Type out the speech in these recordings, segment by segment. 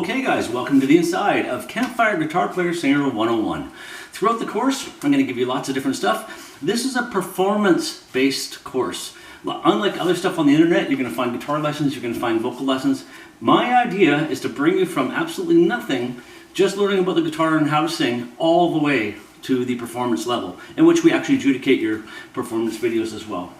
Okay guys, welcome to the inside of Campfire Guitar Player Singer 101. Throughout the course, I'm going to give you lots of different stuff. This is a performance-based course. Unlike other stuff on the internet, you're going to find guitar lessons, you're going to find vocal lessons. My idea is to bring you from absolutely nothing, just learning about the guitar and how to sing, all the way to the performance level, in which we actually adjudicate your performance videos as well.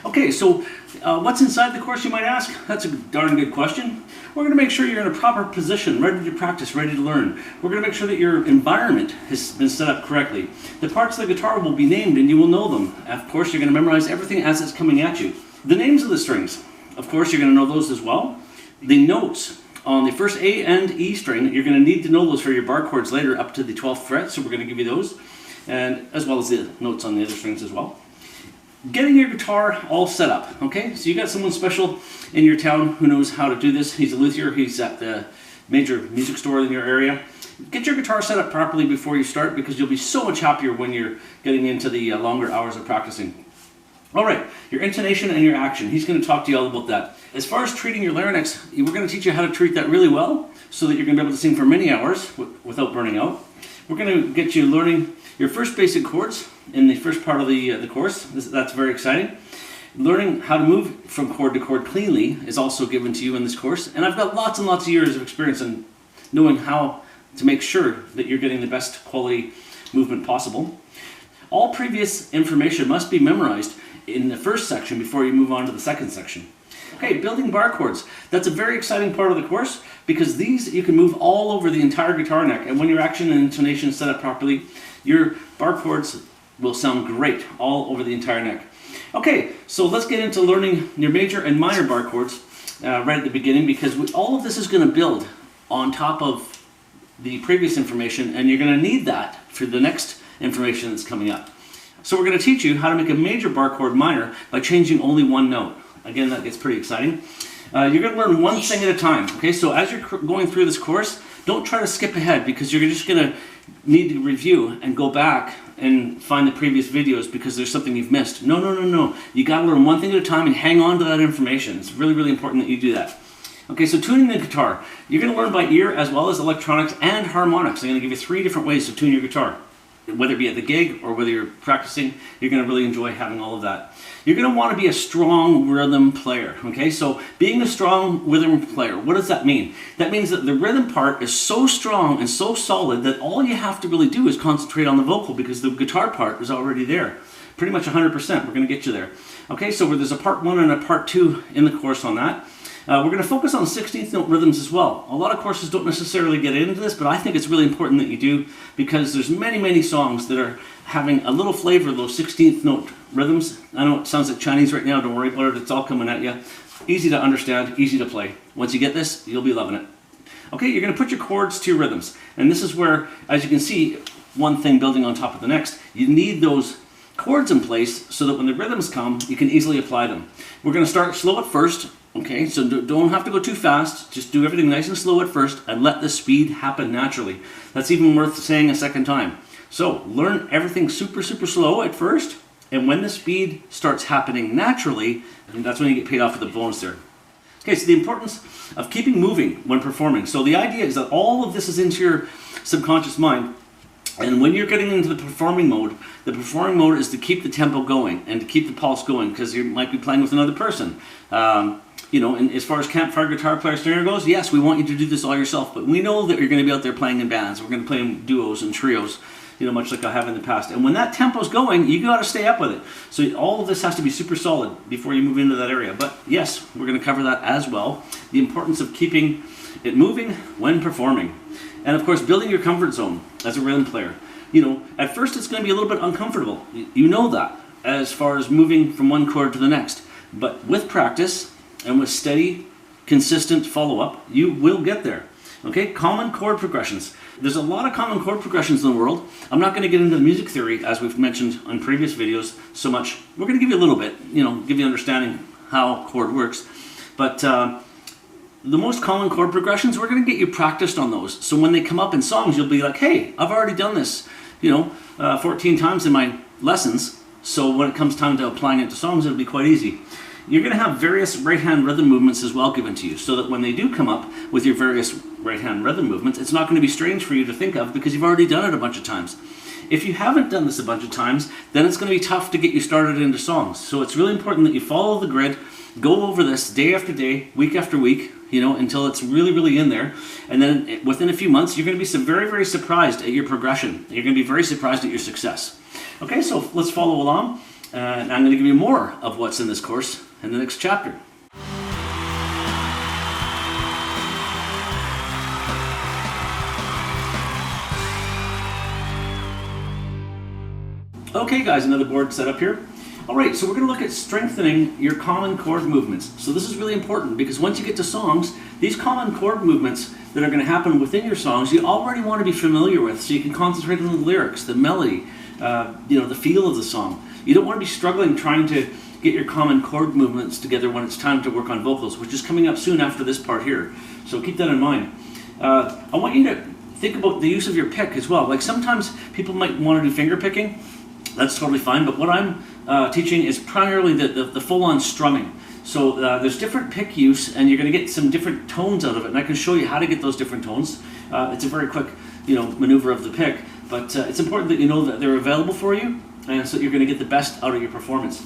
Okay, so what's inside the course, you might ask? That's a darn good question. We're going to make sure you're in a proper position, ready to practice, ready to learn. We're going to make sure that your environment has been set up correctly. The parts of the guitar will be named and you will know them. Of course, you're going to memorize everything as it's coming at you. The names of the strings, of course, you're going to know those as well. The notes on the first A and E string, you're going to need to know those for your bar chords later up to the 12th fret, so we're going to give you those, and as well as the notes on the other strings as well. Getting your guitar all set up, okay? So you got someone special in your town who knows how to do this. He's a luthier, he's at the major music store in your area. Get your guitar set up properly before you start, because you'll be so much happier when you're getting into the longer hours of practicing. All right, your intonation and your action. He's going to talk to you all about that. As far as treating your larynx, we're going to teach you how to treat that really well so that you're going to be able to sing for many hours without burning out. We're going to get you learning your first basic chords in the first part of the course. That's very exciting. Learning how to move from chord to chord cleanly is also given to you in this course. And I've got lots and lots of years of experience in knowing how to make sure that you're getting the best quality movement possible. All previous information must be memorized in the first section before you move on to the second section. Okay, building bar chords. That's a very exciting part of the course, because these you can move all over the entire guitar neck, and when your action and intonation is set up properly, your bar chords will sound great all over the entire neck. Okay, so let's get into learning your major and minor bar chords right at the beginning, because all of this is going to build on top of the previous information, and you're going to need that for the next information that's coming up. So we're going to teach you how to make a major bar chord minor by changing only one note. Again, that gets pretty exciting. You're going to learn one thing at a time. Okay, so as you're going through this course, don't try to skip ahead, because you're just going to need to review and go back and find the previous videos because there's something you've missed. No. You got to learn one thing at a time and hang on to that information. It's really, really important that you do that. Okay, so tuning the guitar. You're going to learn by ear as well as electronics and harmonics. I'm going to give you 3 different ways to tune your guitar. Whether it be at the gig or whether you're practicing, you're going to really enjoy having all of that. You're going to want to be a strong rhythm player, okay? So being a strong rhythm player, what does that mean? That means that the rhythm part is so strong and so solid that all you have to really do is concentrate on the vocal, because the guitar part is already there. Pretty much 100%, we're going to get you there. Okay, so there's a part 1 and a part 2 in the course on that. We're going to focus on 16th note rhythms as well. A lot of courses don't necessarily get into this, but I think it's really important that you do, because there's many songs that are having a little flavor of those 16th note rhythms. I know it sounds like Chinese right now, don't worry about it, it's all coming at you. Easy to understand, easy to play. Once you get this, you'll be loving it. Okay, you're going to put your chords to your rhythms. And this is where, as you can see, one thing building on top of the next, you need those chords in place so that when the rhythms come, you can easily apply them. We're going to start slow at first. Okay, so don't have to go too fast. Just do everything nice and slow at first and let the speed happen naturally. That's even worth saying a second time. So learn everything super slow at first, and when the speed starts happening naturally, and that's when you get paid off with the bonus there. Okay, so the importance of keeping moving when performing. So the idea is that all of this is into your subconscious mind. And when you're getting into the performing mode is to keep the tempo going and to keep the pulse going, because you might be playing with another person. You know, and as far as Campfire Guitar Player Singer goes, yes, we want you to do this all yourself, but we know that you're going to be out there playing in bands. We're going to play in duos and trios, you know, much like I have in the past. And when that tempo's going, you got to stay up with it. So all of this has to be super solid before you move into that area. But yes, we're going to cover that as well. The importance of keeping it moving when performing. And of course, building your comfort zone as a rhythm player. You know, at first it's going to be a little bit uncomfortable. You know that, as far as moving from one chord to the next. But with practice and with steady, consistent follow-up, you will get there. Okay, common chord progressions. There's a lot of common chord progressions in the world. I'm not going to get into the music theory, as we've mentioned on previous videos, so much. We're going to give you a little bit, you know, give you understanding how chord works. But the most common chord progressions, we're going to get you practiced on those. So when they come up in songs, you'll be like, hey, I've already done this, you know, 14 times in my lessons. So when it comes time to applying it to songs, it'll be quite easy. you're going to have various right hand rhythm movements as well given to you, so that when they do come up with your various right hand rhythm movements, it's not going to be strange for you to think of because you've already done it a bunch of times. If you haven't done this a bunch of times, then it's going to be tough to get you started into songs. So it's really important that you follow the grid, go over this day after day, week after week, until it's really, really in there. And then within a few months, you're going to be very, very surprised at your progression. You're going to be very surprised at your success. Okay, so let's follow along. And I'm going to give you more of what's in this course in the next chapter. Okay guys, another board set up here. Alright, so we're going to look at strengthening your common chord movements. So this is really important because once you get to songs, these common chord movements that are going to happen within your songs, you already want to be familiar with, so you can concentrate on the lyrics, the melody, the feel of the song. You don't want to be struggling trying to get your common chord movements together when it's time to work on vocals, which is coming up soon after this part here. So keep that in mind. I want you to think about the use of your pick as well. Like sometimes people might want to do finger picking. That's totally fine, but what I'm teaching is primarily the full-on strumming. So there's different pick use, and you're going to get some different tones out of it, and I can show you how to get those different tones. It's a very quick, maneuver of the pick, but it's important that you know that they're available for you, and so you're going to get the best out of your performance.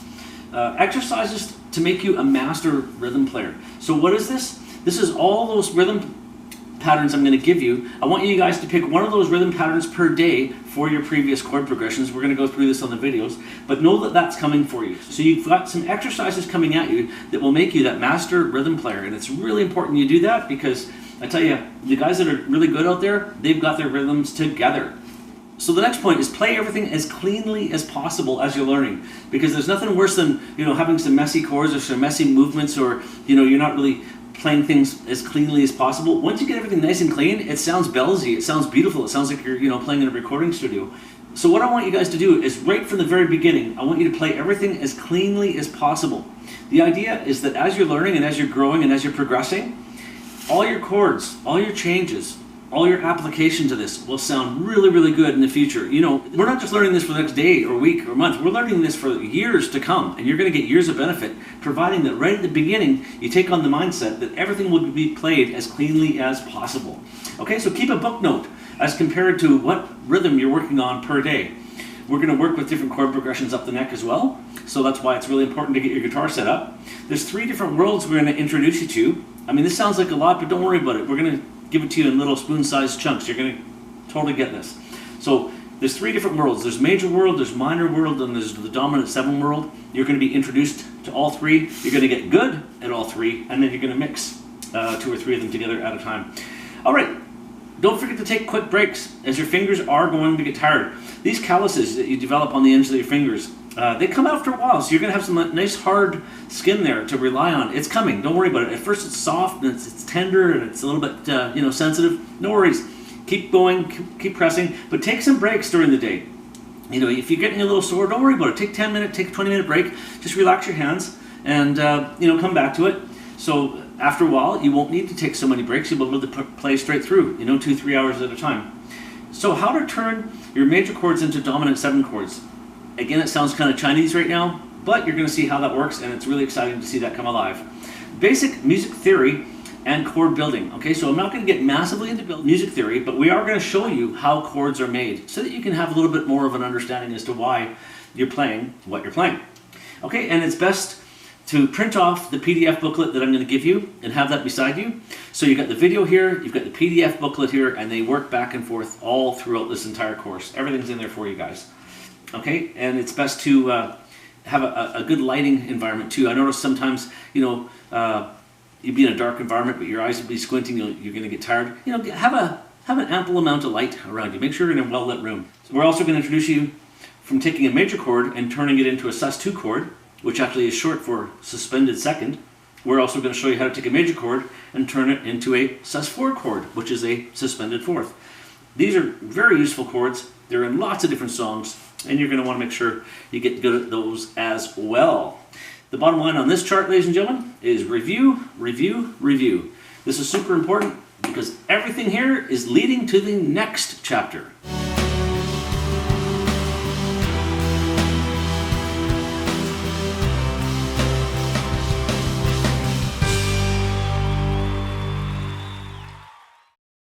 Exercises to make you a master rhythm player. So what is this? This is all those rhythm patterns I'm going to give you. I want you guys to pick one of those rhythm patterns per day for your previous chord progressions. We're going to go through this on the videos, but know that that's coming for you. So you've got some exercises coming at you that will make you that master rhythm player, and it's really important you do that because I tell you, the guys that are really good out there, they've got their rhythms together. So the next point is play everything as cleanly as possible as you're learning, because there's nothing worse than having some messy chords or some messy movements, or you're not really playing things as cleanly as possible. Once you get everything nice and clean, it sounds bellsy, it sounds beautiful, it sounds like you're playing in a recording studio. So what I want you guys to do is right from the very beginning, I want you to play everything as cleanly as possible. The idea is that as you're learning and as you're growing and as you're progressing, all your chords, all your changes, all your application to this will sound really, really good in the future. We're not just learning this for the next day or week or month. We're learning this for years to come, and you're going to get years of benefit, providing that right at the beginning, you take on the mindset that everything will be played as cleanly as possible. Okay, so keep a book note as compared to what rhythm you're working on per day. We're going to work with different chord progressions up the neck as well, so that's why it's really important to get your guitar set up. There's 3 different worlds we're going to introduce you to. I mean, this sounds like a lot, but don't worry about it. We're going to give it to you in little spoon-sized chunks. You're going to totally get this. So there's 3 different worlds. There's major world, there's minor world, and there's the dominant 7 world. You're going to be introduced to all 3. You're going to get good at all 3, and then you're going to mix 2 or 3 of them together at a time. All right, don't forget to take quick breaks as your fingers are going to get tired. These calluses that you develop on the ends of your fingers, they come after a while, so you're going to have some nice hard skin there to rely on. It's coming, don't worry about it. At first it's soft and it's tender and it's a little bit sensitive. No worries. Keep going, keep pressing, but take some breaks during the day. If you're getting a little sore, don't worry about it. Take 10 minutes, take a 20-minute break. Just relax your hands and come back to it. So after a while, you won't need to take so many breaks. You'll be able to play straight through, 2-3 hours at a time. So how to turn your major chords into dominant 7 chords. Again, it sounds kind of Chinese right now, but you're going to see how that works, and it's really exciting to see that come alive. Basic music theory and chord building. Okay, so I'm not going to get massively into music theory, but we are going to show you how chords are made so that you can have a little bit more of an understanding as to why you're playing what you're playing. Okay, and it's best to print off the PDF booklet that I'm going to give you and have that beside you. So you've got the video here, you've got the PDF booklet here, and they work back and forth all throughout this entire course. Everything's in there for you guys. Okay, and it's best to have a good lighting environment too. I notice sometimes, you'd be in a dark environment, but your eyes would be squinting, you're going to get tired. Have an ample amount of light around you. Make sure you're in a well-lit room. So we're also going to introduce you from taking a major chord and turning it into a sus2 chord, which actually is short for suspended second. We're also going to show you how to take a major chord and turn it into a sus4 chord, which is a suspended fourth. These are very useful chords. They're in lots of different songs, and you're going to want to make sure you get good at those as well. The bottom line on this chart, ladies and gentlemen, is review, review, review. This is super important because everything here is leading to the next chapter.